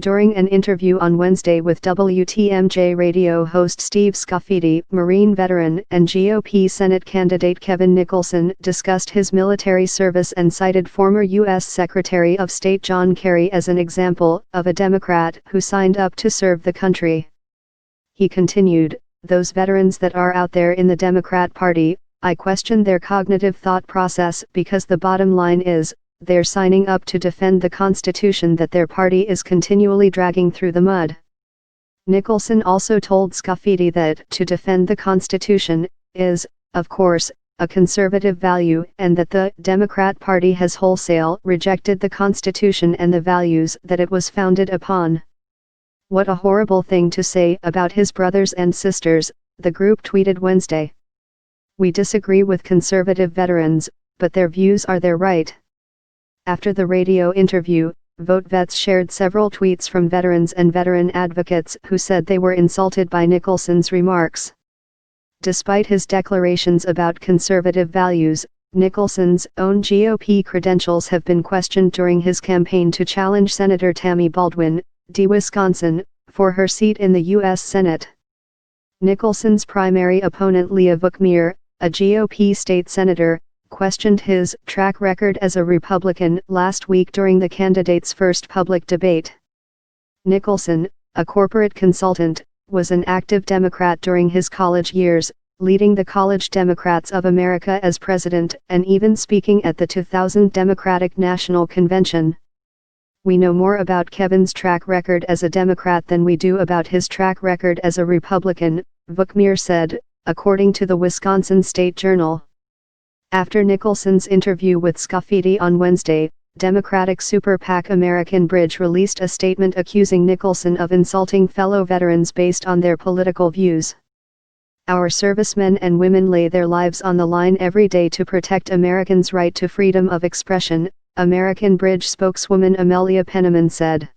During an interview on Wednesday with WTMJ radio host Steve Scaffidi, Marine veteran and GOP Senate candidate Kevin Nicholson discussed his military service and cited former U.S. Secretary of State John Kerry as an example of a Democrat who signed up to serve the country. He continued, "Those veterans that are out there in the Democrat Party, I question their cognitive thought process because the bottom line is, they're signing up to defend the Constitution that their party is continually dragging through the mud." Nicholson also told Scaffidi that to defend the Constitution is, of course, a conservative value and that the Democrat Party has wholesale rejected the Constitution and the values that it was founded upon. "What a horrible thing to say about his brothers and sisters," the group tweeted Wednesday. "We disagree with conservative veterans, but their views are their right." After the radio interview, Vote Vets shared several tweets from veterans and veteran advocates who said they were insulted by Nicholson's remarks. Despite his declarations about conservative values, Nicholson's own GOP credentials have been questioned during his campaign to challenge Senator Tammy Baldwin, D. Wisconsin, for her seat in the U.S. Senate. Nicholson's primary opponent Leah Vukmir, a GOP state senator, questioned his track record as a Republican last week during the candidate's first public debate. Nicholson, a corporate consultant, was an active Democrat during his college years, leading the College Democrats of America as president and even speaking at the 2000 Democratic National Convention. "We know more about Kevin's track record as a Democrat than we do about his track record as a Republican," Vukmir said, according to the Wisconsin State Journal. After Nicholson's interview with Scaffidi on Wednesday, Democratic super PAC American Bridge released a statement accusing Nicholson of insulting fellow veterans based on their political views. "Our servicemen and women lay their lives on the line every day to protect Americans' right to freedom of expression," American Bridge spokeswoman Amelia Penniman said.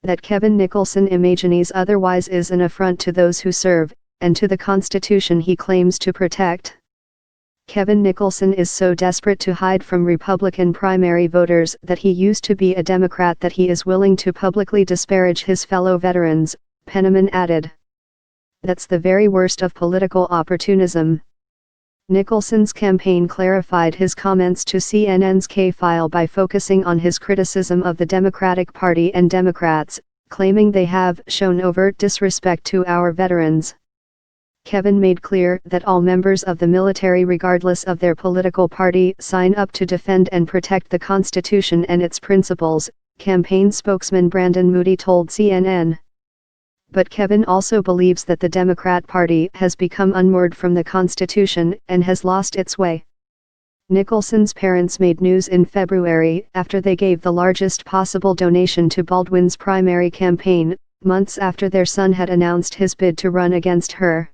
"That Kevin Nicholson imagines otherwise is an affront to those who serve, and to the Constitution he claims to protect." Kevin Nicholson is so desperate to hide from Republican primary voters that he used to be a Democrat that he is willing to publicly disparage his fellow veterans, Penniman added. "That's the very worst of political opportunism." Nicholson's campaign clarified his comments to CNN's K-File by focusing on his criticism of the Democratic Party and Democrats, claiming they have shown overt disrespect to our veterans. Kevin made clear that all members of the military, regardless of their political party, sign up to defend and protect the Constitution and its principles, campaign spokesman Brandon Moody told CNN. But Kevin also believes that the Democrat Party has become unmoored from the Constitution and has lost its way. Nicholson's parents made news in February after they gave the largest possible donation to Baldwin's primary campaign, months after their son had announced his bid to run against her.